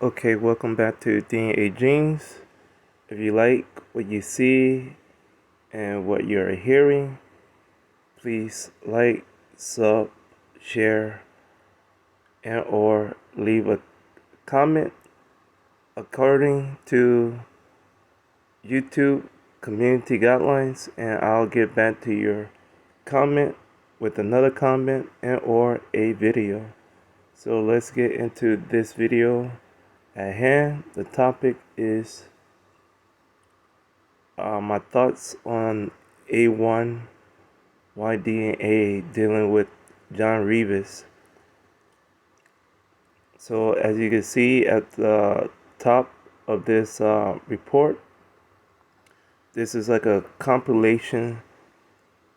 Okay, welcome back to DNA Dreams. If you like what you see and what you're hearing, please like, sub, share, and or leave a comment according to YouTube community guidelines, and I'll get back to your comment with another comment and or a video. So let's get into this video at hand. The topic is my thoughts on A1 YDNA dealing with John Revis. So as you can see at the top of this report, this is like a compilation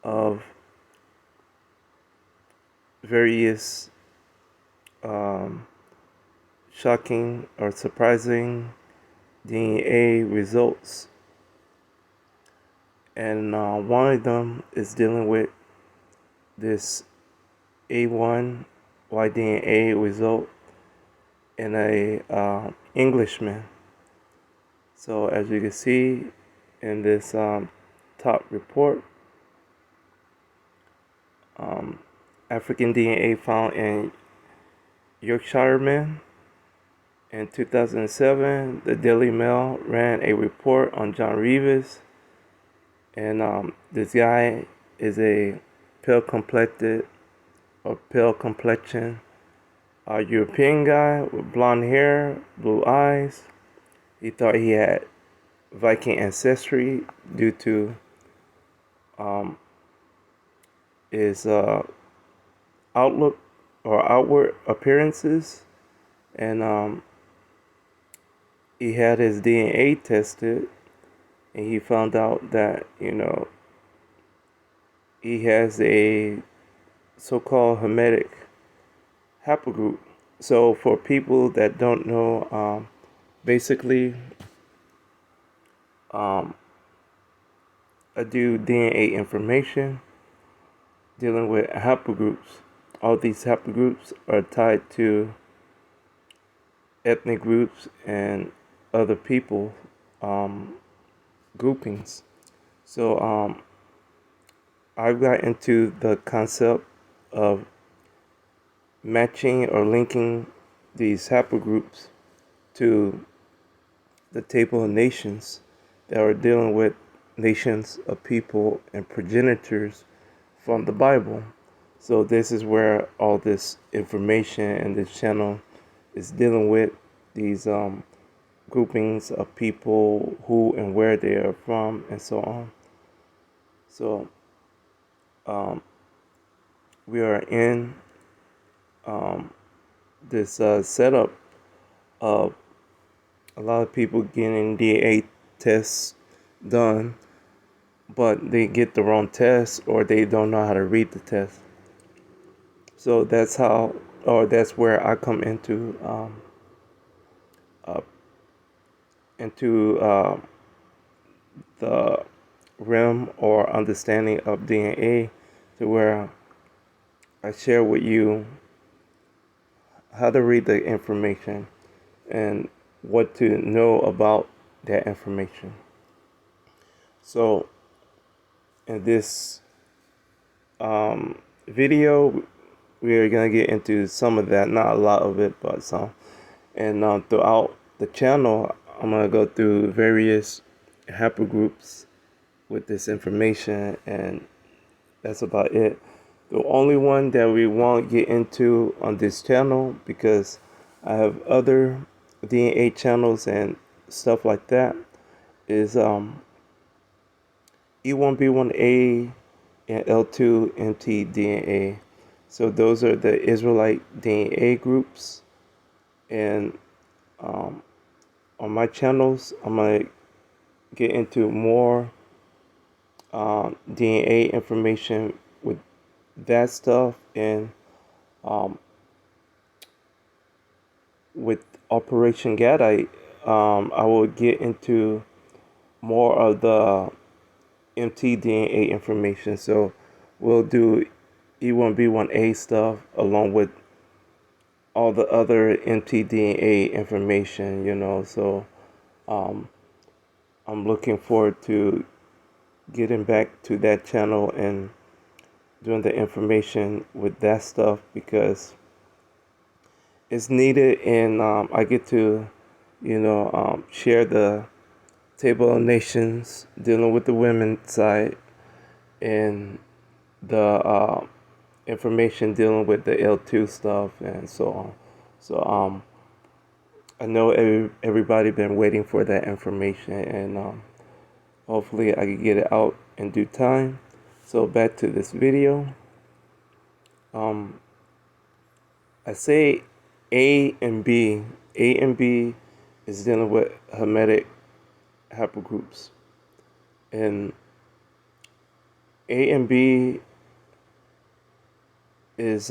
of various shocking or surprising DNA results, and one of them is dealing with this A1 YDNA result in a Englishman. So as you can see in this top report, African DNA found in Yorkshireman. In 2007, the Daily Mail ran a report on John Revis, and this guy is a pale complected or pale complexion European guy with blonde hair, blue eyes. He thought he had Viking ancestry due to his outlook or outward appearances, and he had his DNA tested, and he found out that he has a so-called hermetic haplogroup. So for people that don't know, basically, I do DNA information dealing with haplogroups. All these haplogroups are tied to ethnic groups and other people groupings. So I've got into the concept of matching or linking these haplogroups to the table of nations that are dealing with nations of people and progenitors from the Bible. So this is where all this information and this channel is dealing with these groupings of people, who and where they are from, and so on. So we are in this setup of a lot of people getting DNA tests done, but they get the wrong test or they don't know how to read the test. So that's how, or that's where I come into the realm or understanding of DNA, to where I share with you how to read the information and what to know about that information. So in this video, we are going to get into some of that, not a lot of it, but some. And throughout the channel, I'm going to go through various haplogroups with this information, and that's about it. The only one that we won't get into on this channel, because I have other DNA channels and stuff like that, is E1B1A and L2MT DNA. So those are the Israelite DNA groups, and on my channels, I'm gonna get into more DNA information with that stuff, and with Operation Gadite, I will get into more of the mtDNA information. So we'll do E1B1A stuff along with all the other mtDNA information, you know. So um, I'm looking forward to getting back to that channel and doing the information with that stuff, because it's needed, and I get to, share the Table of Nations dealing with the women's side, and the information dealing with the L2 stuff and so on. So I know everybody been waiting for that information, and hopefully I can get it out in due time. So back to this video. Um, I say A and B. A and B is dealing with Hermetic haplogroups, and A and B is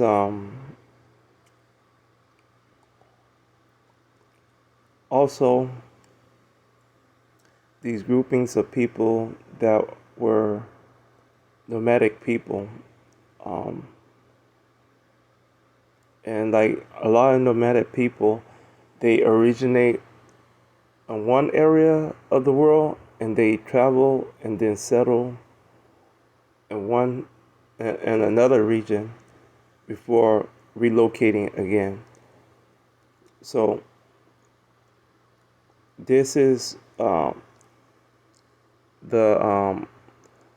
also these groupings of people that were nomadic people, um, and like a lot of nomadic people, they originate in one area of the world and they travel and then settle in another region before relocating again. So this is the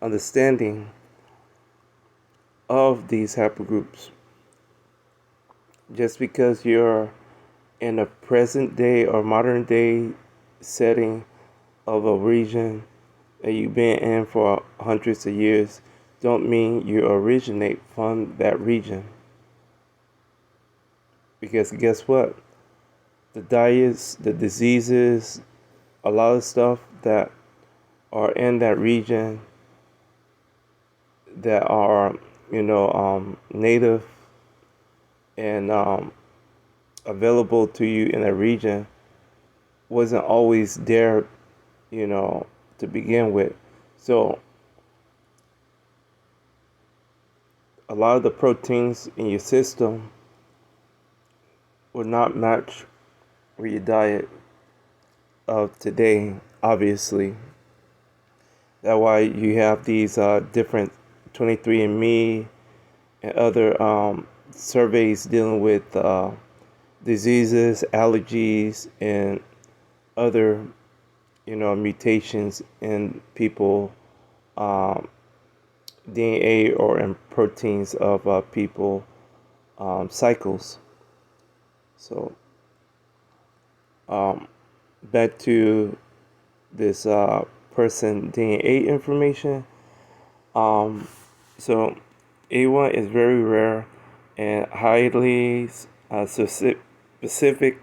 understanding of these haplogroups. Just because you're in a present day or modern day setting of a region that you've been in for hundreds of years, don't mean you originate from that region. Because guess what? The diets, the diseases, a lot of stuff that are in that region that are, native and available to you in a region wasn't always there, to begin with. So a lot of the proteins in your system will not match with your diet of today, obviously. That's why you have these different 23andMe and other surveys dealing with diseases, allergies, and other, mutations in people DNA or in proteins of people cycles. So back to this person DNA information. So A1 is very rare and highly specific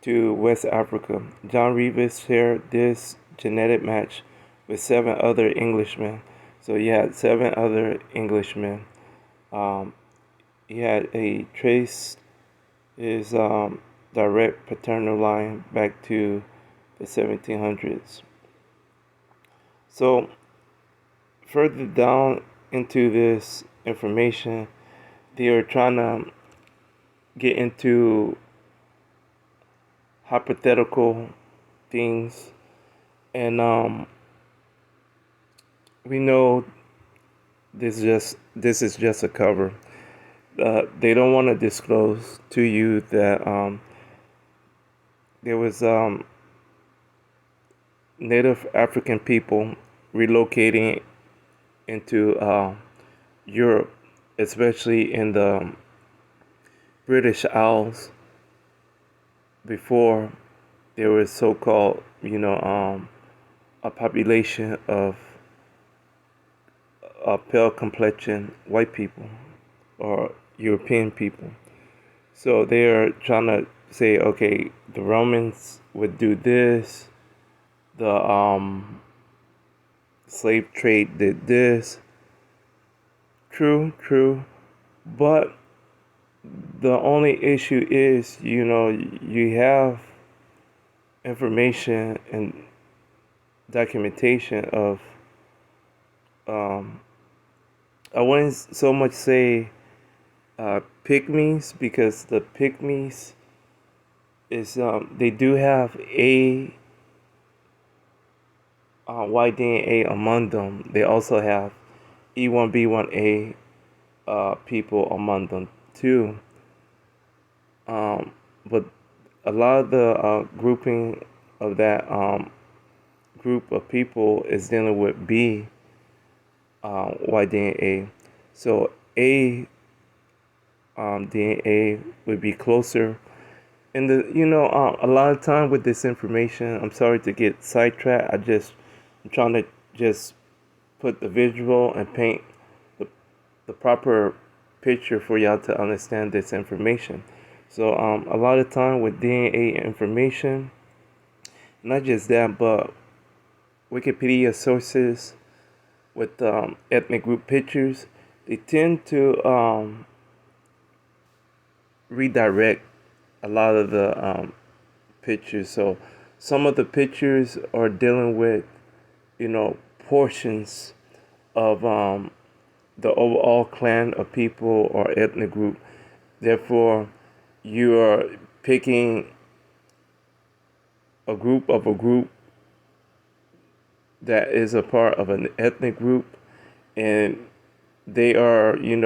to West Africa. John Revis shared this genetic match with 7 other Englishmen. So he had 7 other Englishmen. He had a trace his direct paternal line back to the 1700s. So further down into this information, they are trying to get into hypothetical things, and we know this is just a cover. They don't want to disclose to you that there was Native African people relocating into Europe, especially in the British Isles, before there was so-called, a population of pale complexion white people or European people. So they are trying to say, okay, the Romans would do this, the slave trade did this. True, but the only issue is, you have information and documentation of, I wouldn't so much say pygmies, because the pygmies is they do have a Y-DNA among them. They also have E1B1A people among them too. But a lot of the grouping of that group of people is dealing with B Y-DNA. So A DNA would be closer. And a lot of time with this information, I'm sorry to get sidetracked. I'm trying to just put the visual and paint the, the proper picture for y'all to understand this information. So a lot of time with DNA information, not just that, but Wikipedia sources with ethnic group pictures, they tend to redirect a lot of the pictures. So some of the pictures are dealing with, portions of the overall clan of people or ethnic group. Therefore, you are picking a group that is a part of an ethnic group, and they are, in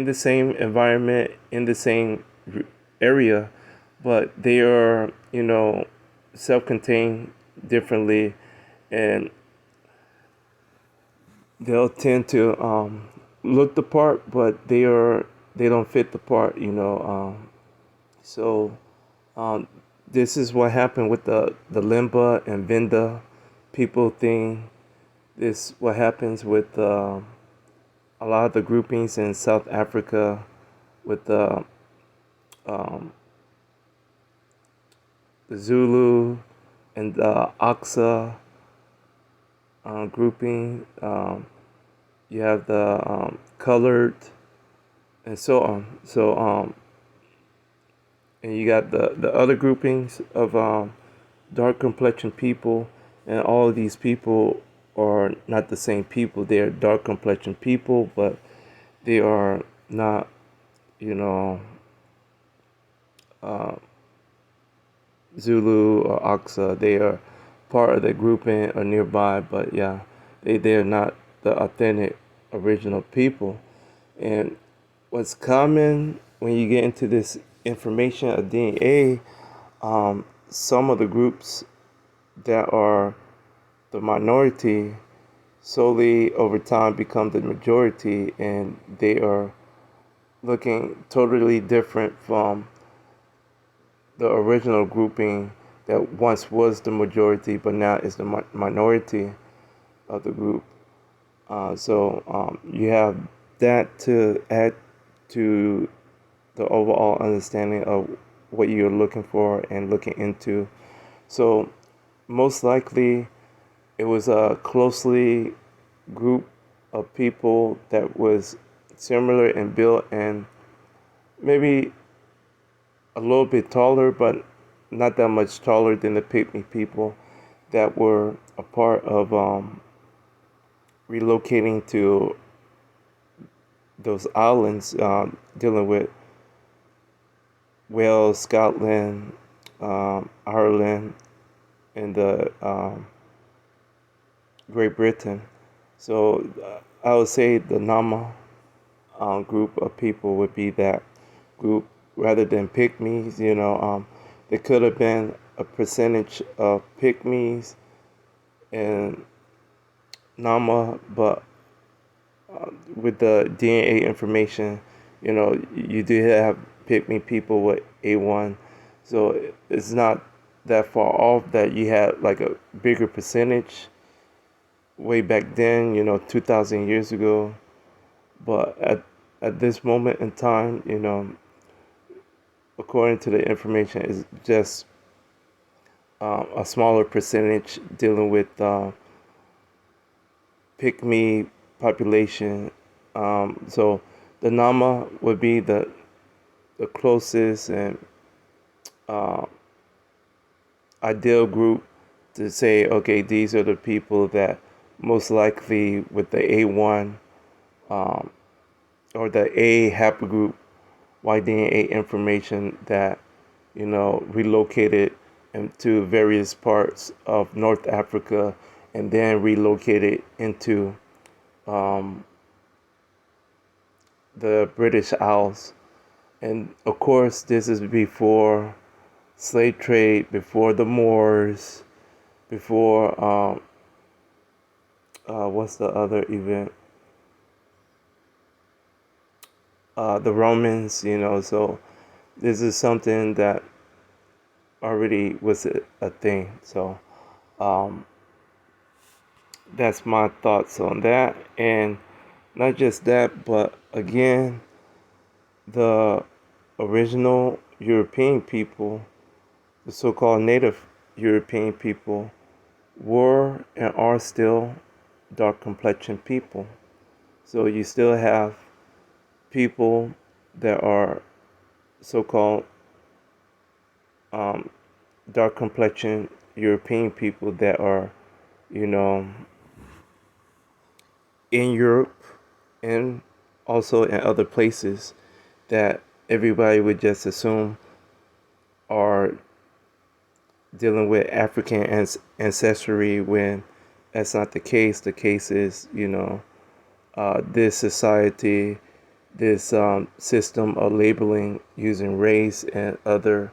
the same environment, in the same area, but they are, self-contained differently, and they'll tend to look the part, but they don't fit the part, So this is what happened with the Limba and Vinda people thing. This what happens with a lot of the groupings in South Africa with um, the Zulu and the Aksa grouping. You have the colored and so on. So and you got the other groupings of dark complexion people, and all of these people are not the same people. They are dark complexion people, but they are not, you know, uh, Zulu or Aksa. They are part of the grouping or nearby, but yeah, they are not the authentic original people. And what's common when you get into this information of DNA, some of the groups that are the minority slowly over time become the majority, and they are looking totally different from the original grouping that once was the majority but now is the minority of the group. So you have that to add to the overall understanding of what you're looking for and looking into. So most likely it was a closely group of people that was similar in build and maybe a little bit taller, but not that much taller than the pygmy people that were a part of relocating to those islands, dealing with Wales, Scotland, Ireland, and the Great Britain. So I would say the Nama group of people would be that group rather than pygmies. There could have been a percentage of pygmies and Nama, but with the DNA information, you do have pygmy people with A1, so it's not that far off that you had like a bigger percentage way back then, 2,000 years ago. But at this moment in time, according to the information, is just a smaller percentage dealing with pygmy population. So the Nama would be the closest and uh, ideal group to say, okay, these are the people that most likely with the A1 or the A haplogroup Y-DNA information that, relocated into various parts of North Africa and then relocated into um, the British Isles. And of course, this is before slave trade, before the Moors, before what's the other event? The Romans, so this is something that already was a thing. So um, that's my thoughts on that. And not just that, but again, the original European people, the so-called native European people, were and are still dark complexion people. So you still have people that are so-called um, dark complexion European people that are, you know, in Europe and also in other places that everybody would just assume are dealing with African ancestry when that's not the case. The case is, this society, this system of labeling using race and other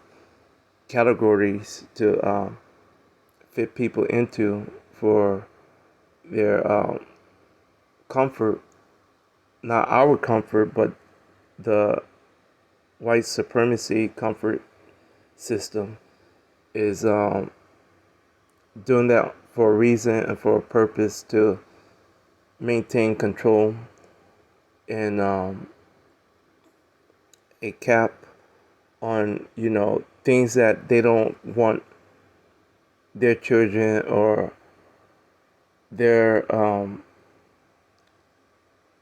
categories to fit people into for their comfort, not our comfort, but the white supremacy comfort system is doing that for a reason and for a purpose to maintain control and a cap on things that they don't want their children or their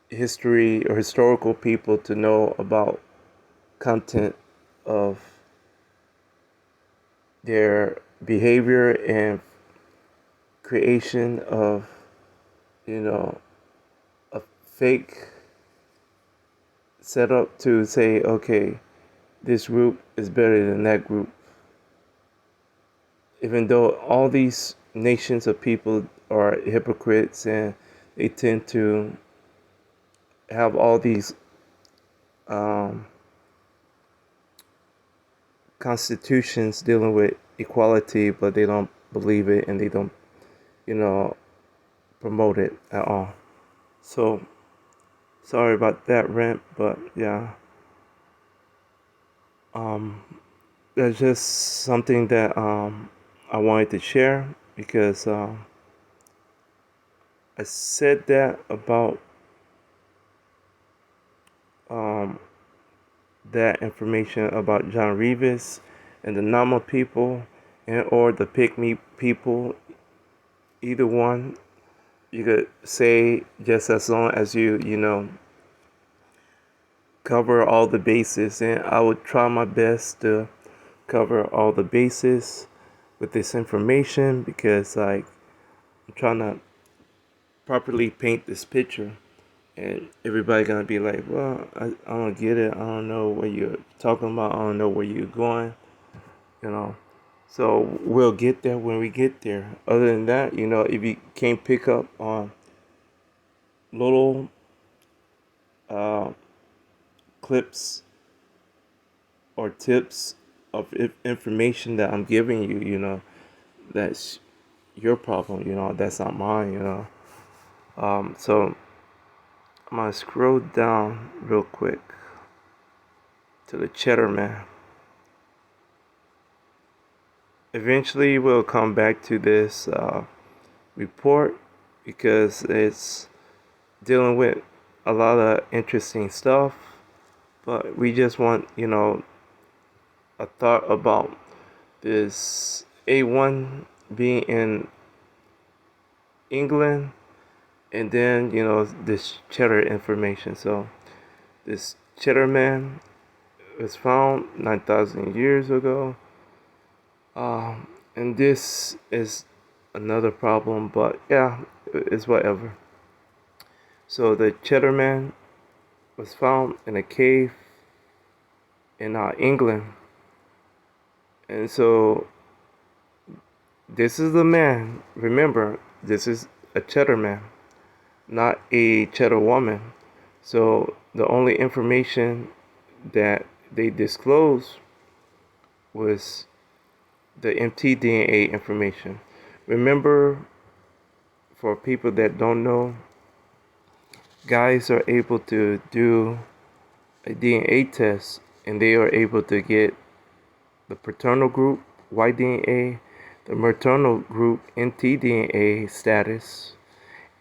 history or historical people to know about content of their behavior and creation of a fake setup to say, okay, this group is better than that group, even though all these nations of people are hypocrites and they tend to have all these um, constitutions dealing with equality, but they don't believe it and they don't, promote it at all. So sorry about that rant, but yeah, um, that's just something that I wanted to share because I said that about um, that information about John Revis and the Nama people and or the Pygmy people. Either one, you could say just as long as you cover all the bases, and I would try my best to cover all the bases with this information because like I'm trying to properly paint this picture and everybody gonna be like, well, I don't get it, I don't know what you're talking about, I don't know where you're going, you know. So we'll get there when we get there. Other than that, if you can't pick up on little uh, clips or tips of information that I'm giving you, that's your problem, that's not mine, So I'm gonna scroll down real quick to the cheddar man. Eventually, we'll come back to this report because it's dealing with a lot of interesting stuff. But we just want, a thought about this A1 being in England and then, this cheddar information. So, this cheddar man was found 9,000 years ago. And this is another problem, but yeah, it's whatever. So the cheddar man was found in a cave in England. And so this is the man. Remember, this is a cheddar man, not a cheddar woman. So the only information that they disclosed was the mtDNA information. Remember, for people that don't know, guys are able to do a DNA test and they are able to get the paternal group Y-DNA, the maternal group mtDNA status,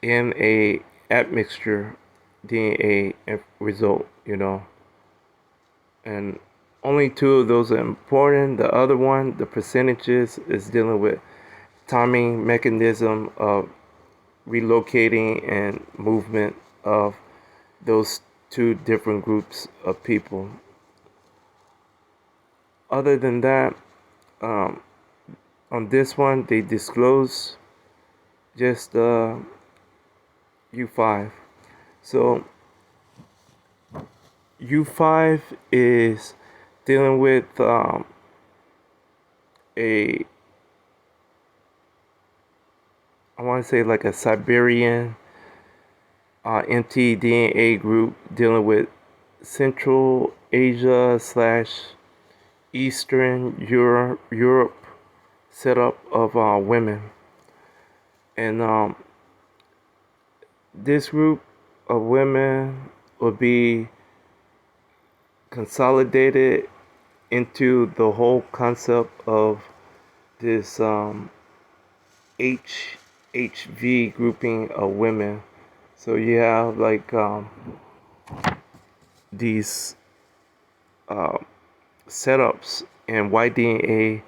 and a admixture DNA result, and only two of those are important. The other one, the percentages, is dealing with timing mechanism of relocating and movement of those two different groups of people. Other than that, on this one, they disclose just U5. So U5 is dealing with I want to say like a Siberian mtDNA group dealing with Central Asia / Eastern Europe setup of women. And this group of women will be consolidated into the whole concept of this HHV grouping of women. So you have like these setups in Y-DNA.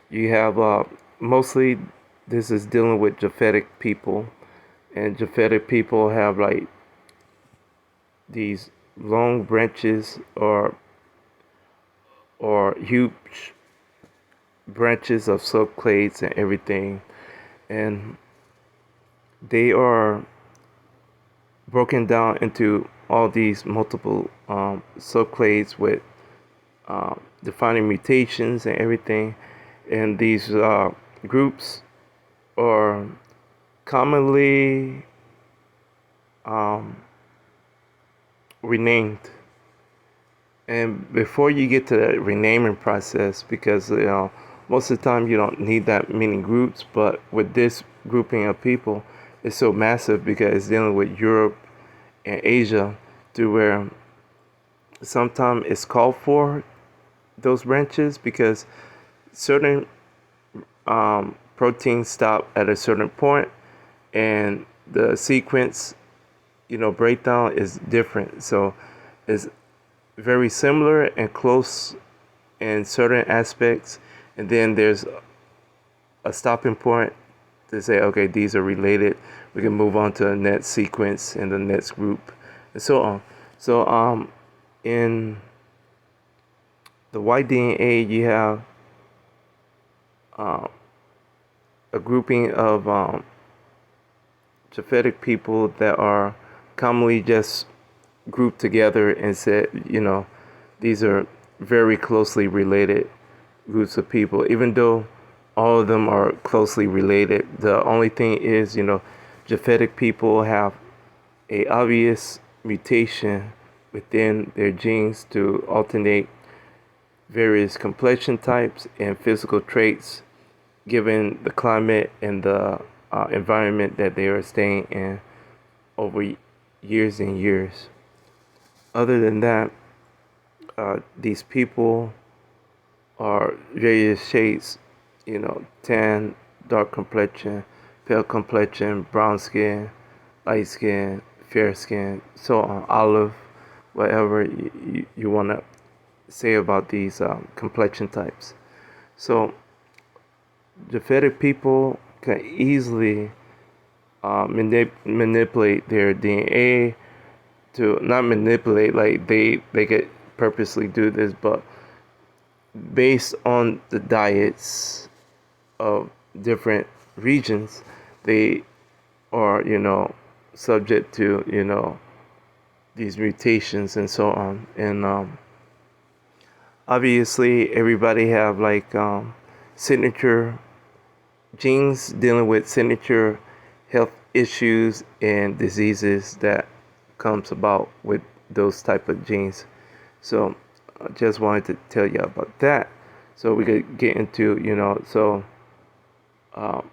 You have mostly this is dealing with Japhetic people, and Japhetic people have like these long branches or huge branches of subclades and everything, and they are broken down into all these multiple subclades with defining mutations and everything. And these groups are commonly renamed. And before you get to the renaming process, because most of the time you don't need that many groups, but with this grouping of people, it's so massive because it's dealing with Europe and Asia, to where sometimes it's called for those branches because certain proteins stop at a certain point, and the sequence, breakdown is different. So it's very similar and close in certain aspects, and then there's a stopping point to say, okay, these are related. We can move on to the next sequence and the next group, and so on. So in the Y-DNA, you have a grouping of Japhetic people that are commonly just grouped together and said, these are very closely related groups of people. Even though all of them are closely related, the only thing is, Japhetic people have a obvious mutation within their genes to alternate various complexion types and physical traits given the climate and the environment that they are staying in over years and years. Other than that, these people are various shades, tan, dark complexion, pale complexion, brown skin, light skin, fair skin, so on, olive, whatever you want to say about these complexion types. So Japhetic people can easily manipulate their DNA to not manipulate, like they could purposely do this, but based on the diets of different regions, they are subject to these mutations and so on. And obviously, everybody have like signature genes dealing with signature health issues and diseases that comes about with those type of genes. So I just wanted to tell you about that, so we could get into, so um,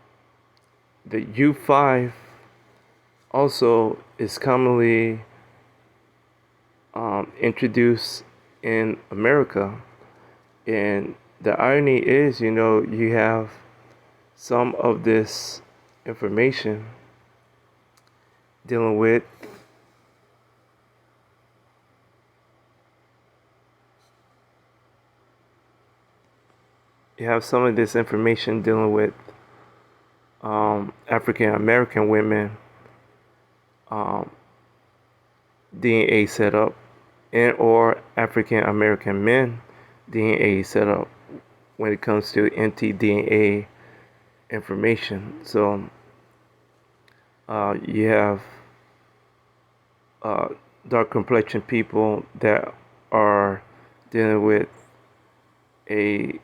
the U5 also is commonly introduced in America. And the irony is, you have some of this information dealing with African American women um, DNA setup, and or African American men DNA setup when it comes to mtDNA information. So you have uh, dark complexion people that are dealing with a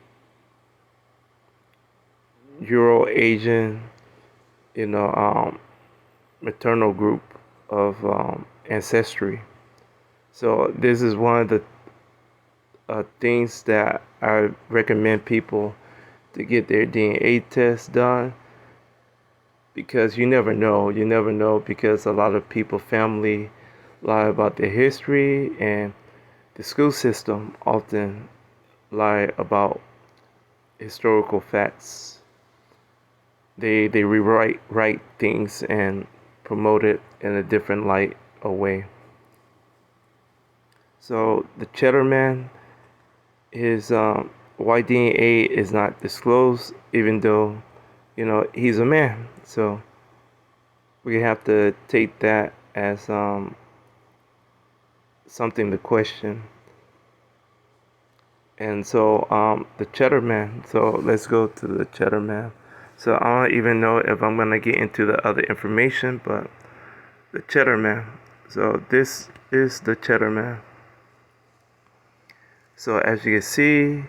Euro Asian, maternal group of ancestry. So this is one of the things that I recommend people to get their DNA test done, because you never know. You never know, because a lot of people family lie about their history, and the school system often lie about historical facts. They rewrite write things and promote it in a different light or way. So the cheddar man, his white DNA is not disclosed, even though he's a man. So we have to take that as something to question. And so the cheddar man. So let's go to the cheddar man. So I don't even know if I'm gonna get into the other information, but the cheddar man. So this is the cheddar man. So as you can see,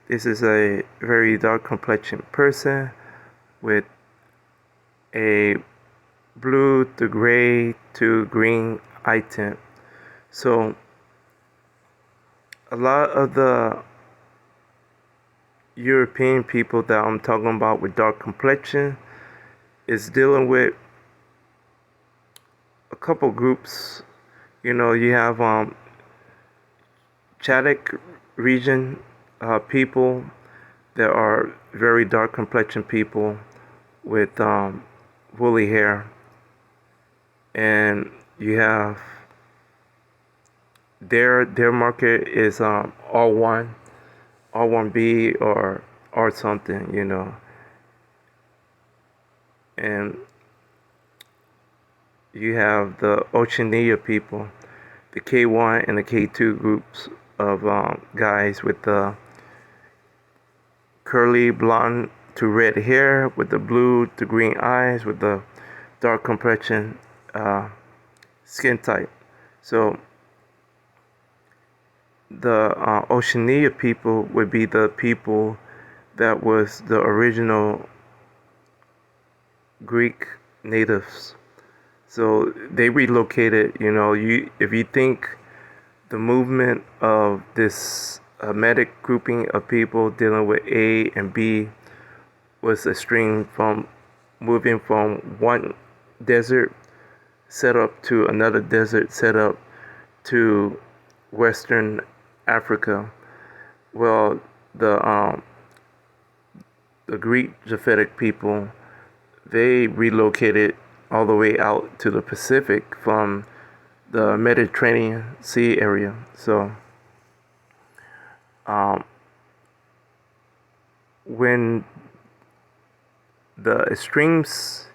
this is a very dark complexion person with a blue to gray to green eye tint. So a lot of the European people that I'm talking about with dark complexion is dealing with a couple groups. You have Chadic region people that are very dark complexion people with woolly hair, and you have their market is R1B or R something, and you have the Oceania people, the K1 and the K2 groups of guys with the curly blonde to red hair, with the blue to green eyes, with the dark complexion skin type. So the Oceania people would be the people that was the original Greek natives. So they relocated. If you think the movement of this medic grouping of people dealing with A and B was a string from moving from one desert setup to another desert setup to Western Africa. Well, the Greek Japhetic people, they relocated all the way out to the Pacific from the Mediterranean Sea area. So when the extremes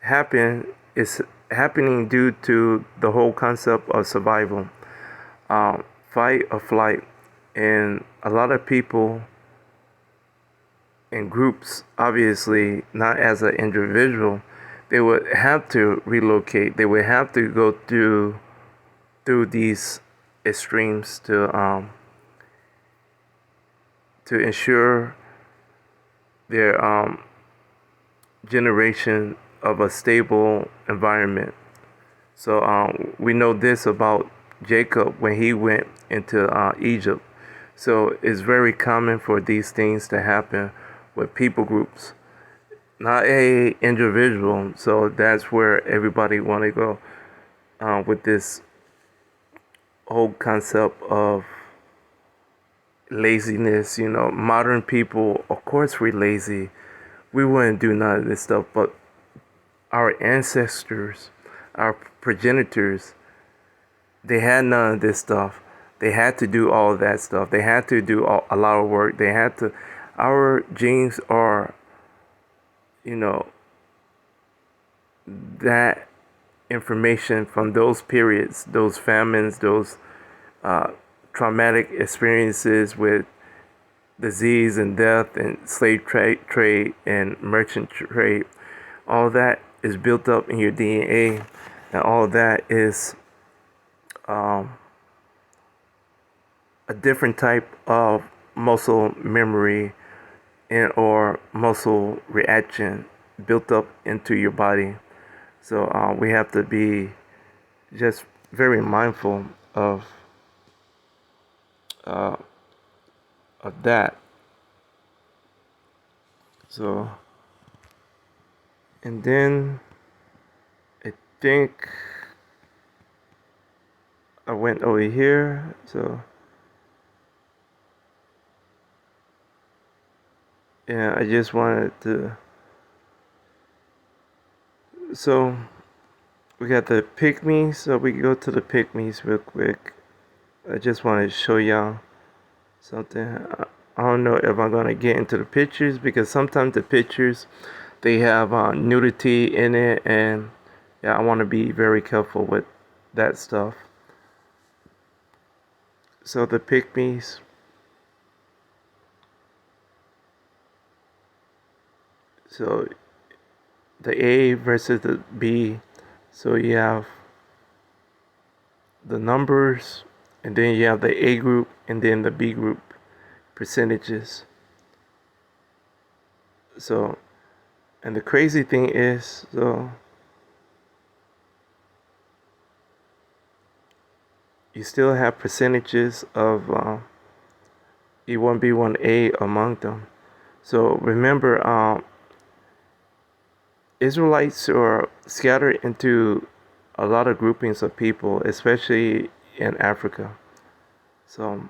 happen, it's happening due to the whole concept of survival, fight or flight. And a lot of people in groups, obviously not as an individual, they would have to relocate. They would have to go through through these extremes to ensure their generation of a stable environment. So we know this about Jacob when he went into Egypt. So it's very common for these things to happen with people groups, not a individual. So that's where everybody want to go with this whole concept of laziness. You know, modern people, of course, we're lazy. We wouldn't do none of this stuff, but our ancestors, our progenitors, they had none of this stuff. They had to do all of that stuff. They had to do a lot of work. They had to. Our genes are, you know, that information from those periods, those famines, those traumatic experiences with disease and death and slave trade and merchant trade. All that is built up in your DNA, and all that is a different type of muscle memory and or muscle reaction built up into your body. So we have to be just very mindful uh, of that. So, and then I think I went over here. So yeah, I just wanted to. So we got the pygmies. So we go to the pygmies real quick. I just wanted to show y'all something. I don't know if I'm gonna get into the pictures because sometimes the pictures they have nudity in it, and yeah, I want to be very careful with that stuff. So the pygmies. So the A versus the B. So you have the numbers, and then you have the A group, and then the B group percentages. So, and the crazy thing is, so you still have percentages of E1B1A among them. So remember, Israelites are scattered into a lot of groupings of people, especially in Africa. So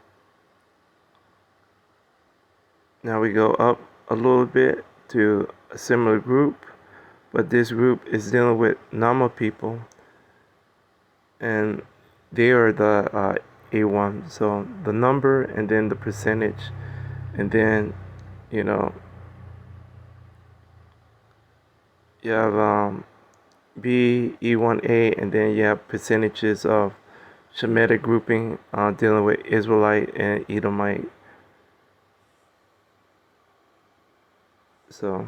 now we go up a little bit to a similar group, but this group is dealing with Nama people, and they are the A1. So the number and then the percentage, and then you know you have B E1A, and then you have percentages of Shemitic grouping dealing with Israelite and Edomite. So,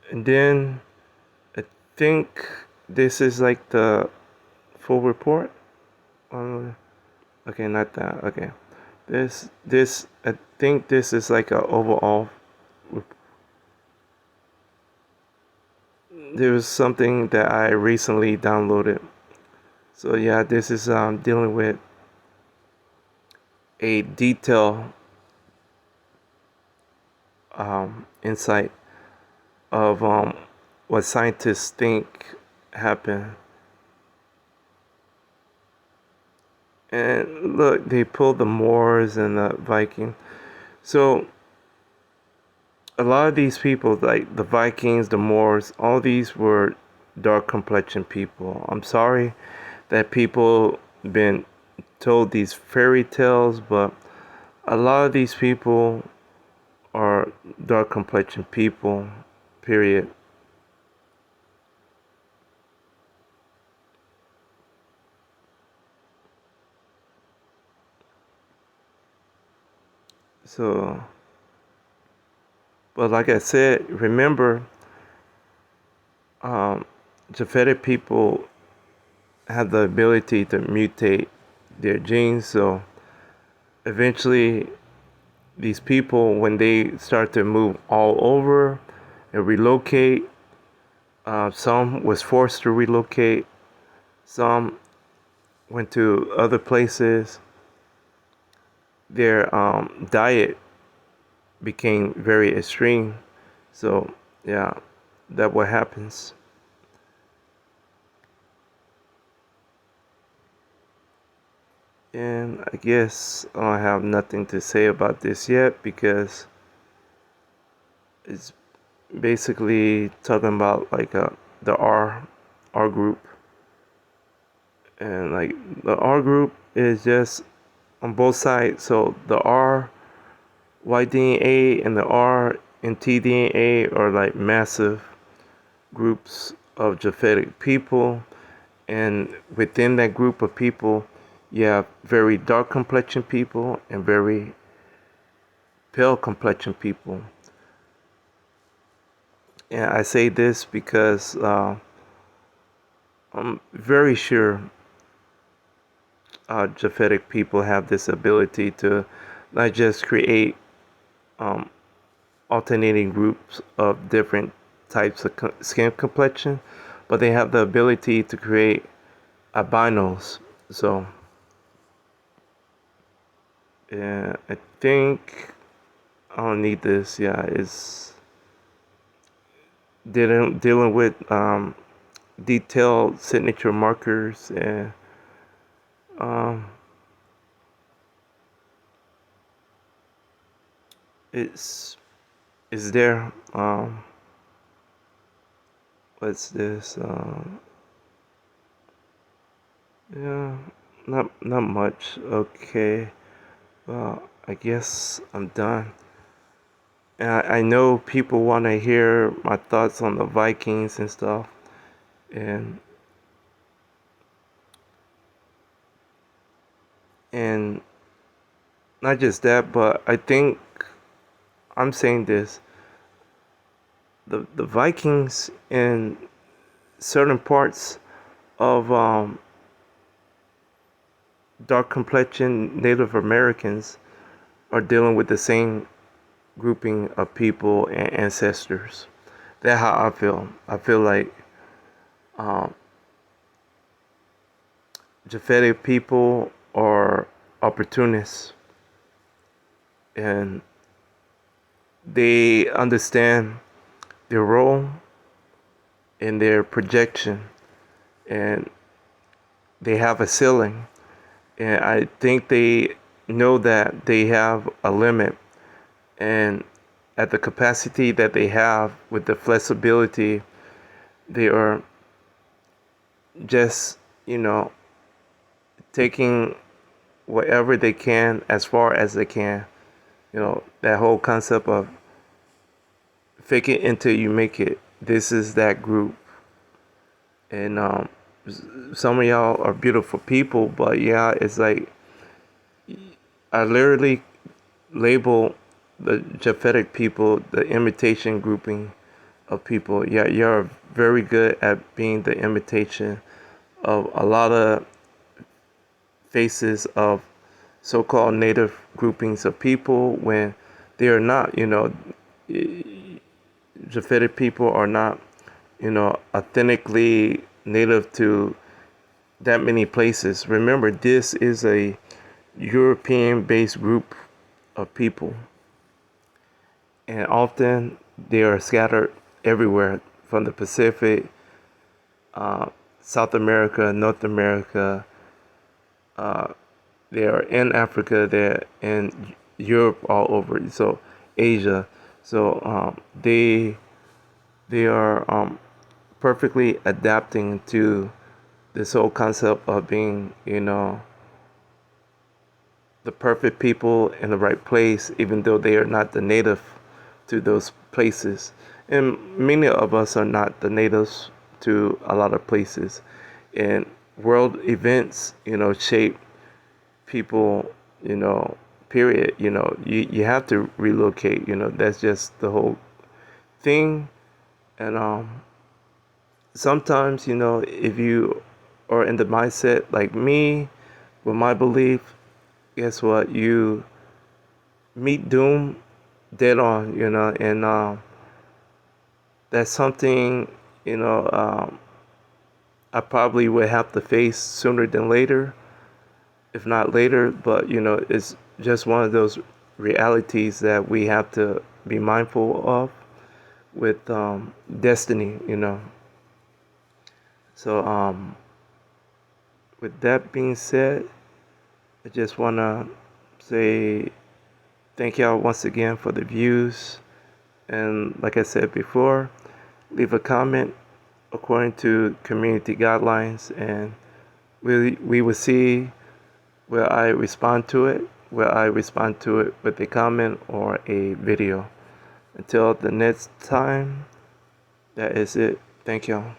and then I think this is like the full report. Okay, not that. Okay, this I think this is like a overall. There was something that I recently downloaded. So yeah, this is dealing with a detailed insight of what scientists think happened. And look, they pulled the Moors and the Vikings. So a lot of these people, like the Vikings, the Moors, all these were dark complexion people. I'm sorry that people been told these fairy tales, but a lot of these people are dark complexion people, period. So, but like I said, remember, Japhetic people have the ability to mutate their genes, so eventually these people, when they start to move all over and relocate, some was forced to relocate, some went to other places, their diet became very extreme. So yeah, that what happens. And I guess I don't have nothing to say about this yet because it's basically talking about like the R group, and like the R group is just on both sides. So the R Y-DNA and the R and T-DNA are like massive groups of Japhetic people, and within that group of people, you have very dark complexion people and very pale complexion people. And I say this because I'm very sure Japhetic people have this ability to not just create um, alternating groups of different types of skin complexion, but they have the ability to create albinos. So, yeah, I think I don't need this. Yeah, it's dealing with detailed signature markers, and um, it's there. What's this? Yeah, not much. Okay. Well, I guess I'm done. And I know people want to hear my thoughts on the Vikings and stuff, and and not just that, but I think I'm saying this: the Vikings in certain parts of dark complexion Native Americans are dealing with the same grouping of people and ancestors. That's how I feel. I feel like um, Japhetic people are opportunists, and they understand their role and their projection, and they have a ceiling. And I think they know that they have a limit, and at the capacity that they have with the flexibility, they are just, taking whatever they can as far as they can. That whole concept of fake it until you make it. This is that group. And some of y'all are beautiful people, but yeah, it's like I literally label the Japhetic people the imitation grouping of people. Yeah, you're very good at being the imitation of a lot of faces of so-called native groupings of people when they are not. Japhetic people are not, authentically native to that many places. Remember, this is a European-based group of people, and often they are scattered everywhere from the Pacific, uh, South America, North America. Uh, they are in Africa. They're in Europe, all over. So Asia. So they are perfectly adapting to this whole concept of being, the perfect people in the right place, even though they are not the native to those places. And many of us are not the natives to a lot of places. And world events, shape people, period. You have to relocate, that's just the whole thing. And sometimes, if you are in the mindset like me, with my belief, guess what? You meet doom dead on, and that's something, you know, um, I probably would have to face sooner than later, if not later. But, it's just one of those realities that we have to be mindful of with destiny. So, with that being said, I just want to say thank y'all once again for the views. And like I said before, leave a comment according to community guidelines, and we will see where I respond to it, with a comment or a video. Until the next time, that is it. Thank y'all.